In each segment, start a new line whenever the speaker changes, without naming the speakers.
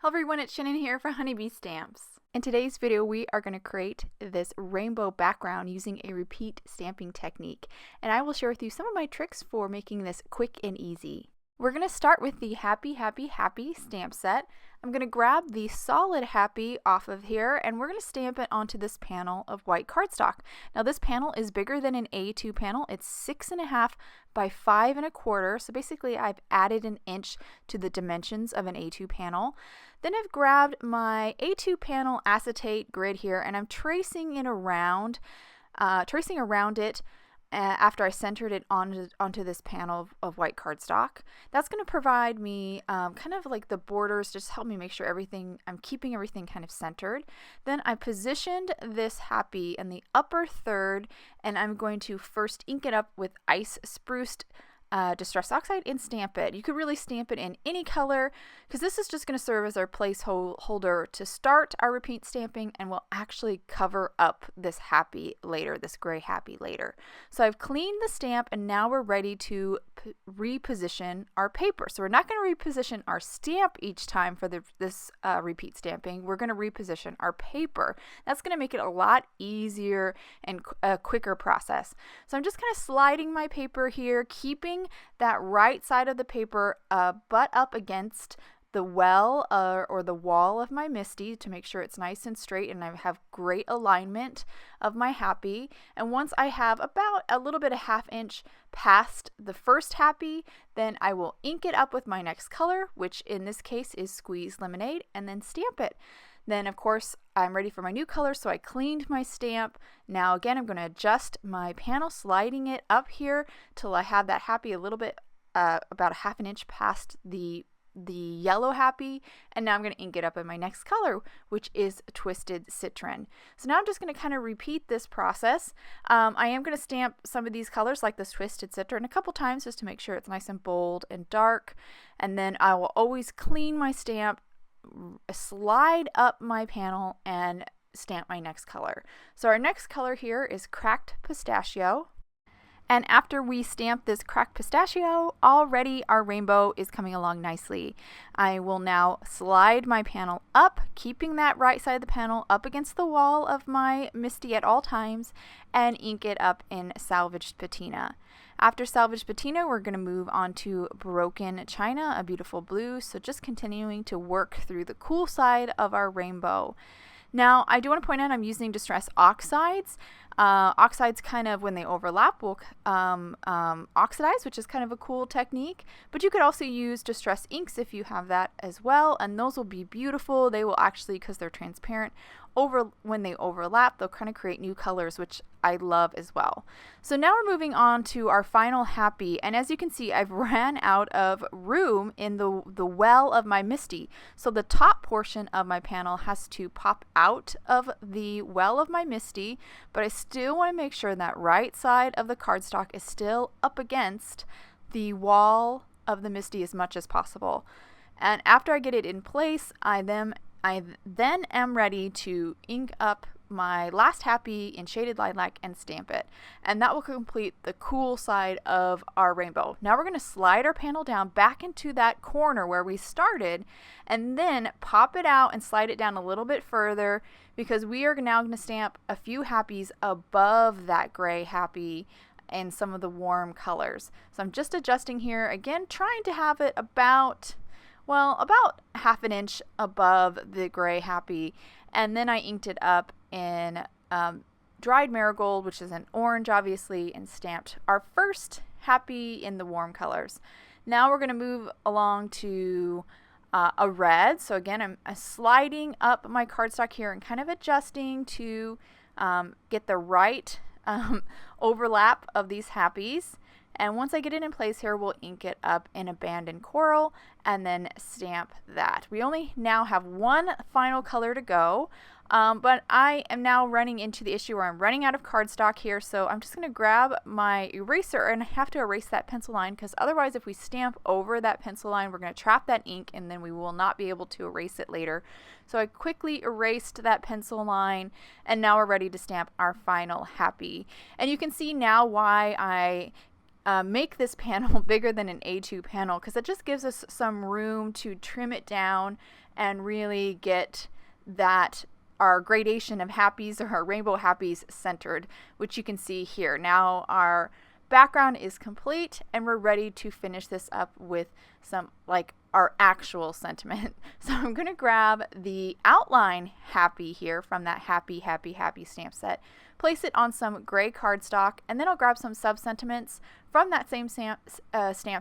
Everyone, it's Channin here for Honeybee Stamps. In today's video, we are going to create this rainbow background using a repeat stamping technique, and I will share with you some of my tricks for making this quick and easy. We're going to start with the Happy Happy Happy stamp set. I'm going to grab the solid Happy off of here, and we're going to stamp it onto this panel of white cardstock. Now this panel is bigger than an A2 panel. It's 6.5 by 5.25, so basically I've added an inch to the dimensions of an A2 panel. Then I've grabbed my A2 panel acetate grid here, and I'm tracing it around, it after I centered it onto this panel of white cardstock. That's going to provide me kind of like the borders, just help me make sure I'm keeping everything kind of centered. Then I positioned this Happy in the upper third, and I'm going to first ink it up with ice spruced Distress Oxide and stamp it. You could really stamp it in any color because this is just going to serve as our placeholder to start our repeat stamping, and we'll actually cover up this Happy later, this gray Happy later. So I've cleaned the stamp, and now we're ready to reposition our paper. So we're not going to reposition our stamp each time for this repeat stamping. We're going to reposition our paper. That's going to make it a lot easier and a quicker process. So I'm just kind of sliding my paper here, keeping that right side of the paper butt up against the well or the wall of my MISTI to make sure it's nice and straight and I have great alignment of my Happy. And once I have about a little bit of 1/2 inch past the first Happy, then I will ink it up with my next color, which in this case is Squeeze Lemonade, and then stamp it. Then of course I'm ready for my new color, so I cleaned my stamp. Now again, I'm going to adjust my panel, sliding it up here till I have that Happy a little bit about 1/2 inch past the yellow Happy, and now I'm going to ink it up in my next color, which is Twisted Citron. So now I'm just going to kind of repeat this process. I am going to stamp some of these colors like this Twisted Citron a couple times just to make sure it's nice and bold and dark, and then I will always clean my stamp, slide up my panel, and stamp my next color. So our next color here is Cracked Pistachio. And after we stamp this Cracked Pistachio, already our rainbow is coming along nicely. I will now slide my panel up, keeping that right side of the panel up against the wall of my MISTI at all times, and ink it up in Salvaged Patina. After Salvaged Patina, we're going to move on to Broken China, a beautiful blue, so just continuing to work through the cool side of our rainbow. Now, I do want to point out I'm using Distress Oxides. Oxides kind of, when they overlap, will oxidize, which is kind of a cool technique. But you could also use Distress Inks if you have that as well, and those will be beautiful. They will actually, because they're transparent, when they overlap, they'll kind of create new colors, which I love as well. So now we're moving on to our final Happy, and as you can see, I've ran out of room in the well of my MISTI. So the top portion of my panel has to pop out of the well of my MISTI, but I still want to make sure that right side of the cardstock is still up against the wall of the MISTI as much as possible. And after I get it in place, I then am ready to ink up my last Happy in Shaded Lilac and stamp it. And that will complete the cool side of our rainbow. Now we're going to slide our panel down back into that corner where we started, and then pop it out and slide it down a little bit further, because we are now going to stamp a few Happies above that gray Happy in some of the warm colors. So I'm just adjusting here, again trying to have it about 1/2 inch above the gray Happy, and then I inked it up in Dried Marigold, which is an orange obviously, and stamped our first Happy in the warm colors. Now we're going to move along to a red. So again, I'm sliding up my cardstock here and kind of adjusting to get the right overlap of these Happies. And once I get it in place here, we'll ink it up in Abandoned Coral and then stamp that. We only now have one final color to go, but I am now running into the issue where I'm running out of cardstock here, so I'm just going to grab my eraser, and I have to erase that pencil line, because otherwise if we stamp over that pencil line, we're going to trap that ink and then we will not be able to erase it later. So I quickly erased that pencil line, and now we're ready to stamp our final Happy. And you can see now why I make this panel bigger than an A2 panel because it just gives us some room to trim it down and really get that our gradation of happies, or our rainbow happies, centered, which you can see here. Now our background is complete and we're ready to finish this up with some like our actual sentiment. So I'm going to grab the outline happy here from that happy stamp set, place it on some gray cardstock, and then I'll grab some sub-sentiments from that same stamp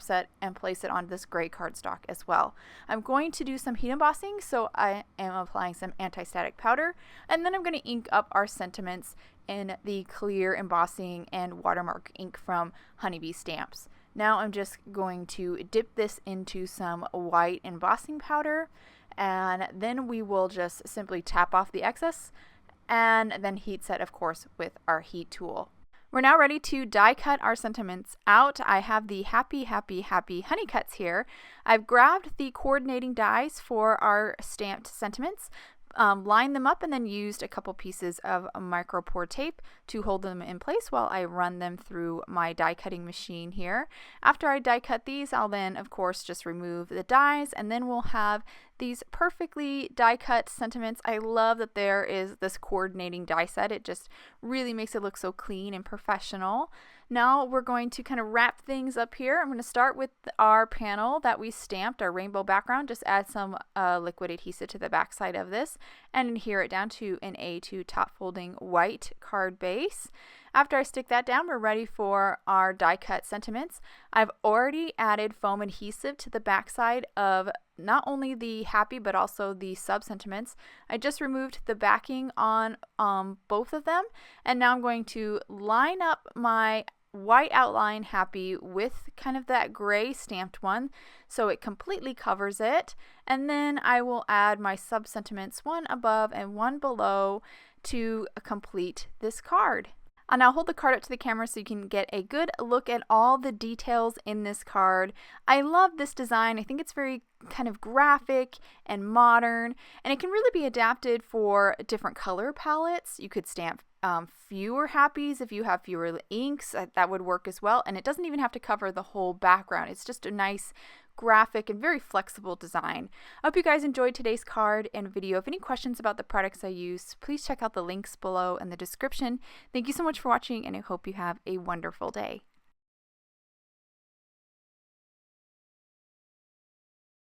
set and place it on this gray cardstock as well. I'm going to do some heat embossing, so I am applying some anti-static powder, and then I'm going to ink up our sentiments in the clear embossing and watermark ink from Honeybee Stamps. Now I'm just going to dip this into some white embossing powder, and then we will just simply tap off the excess and then heat set, of course, with our heat tool. We're now ready to die cut our sentiments out. I have the happy honey cuts here. I've grabbed the coordinating dies for our stamped sentiments, lined them up, and then used a couple pieces of micro pour tape to hold them in place while I run them through my die cutting machine here. After I die cut these, I'll then of course just remove the dies, and then we'll have these perfectly die cut sentiments. I love that there is this coordinating die set. It just really makes it look so clean and professional. Now we're going to kind of wrap things up here. I'm going to start with our panel that we stamped, our rainbow background. Just add some liquid adhesive to the back side of this and adhere it down to an A2 top folding white card base. After I stick that down, we're ready for our die cut sentiments. I've already added foam adhesive to the back side of not only the happy but also the sub sentiments. I just removed the backing on both of them, and now I'm going to line up my white outline happy with kind of that gray stamped one so it completely covers it, and then I will add my sub sentiments one above and one below to complete this card. I'll now hold the card up to the camera so you can get a good look at all the details in this card. I love this design. I think it's very kind of graphic and modern, and it can really be adapted for different color palettes. You could stamp fewer happies if you have fewer inks. That would work as well, and it doesn't even have to cover the whole background. It's just a nice graphic and very flexible design. I hope you guys enjoyed today's card and video. If any questions about the products I use, please check out the links below in the description. Thank you so much for watching, and I hope you have a wonderful day.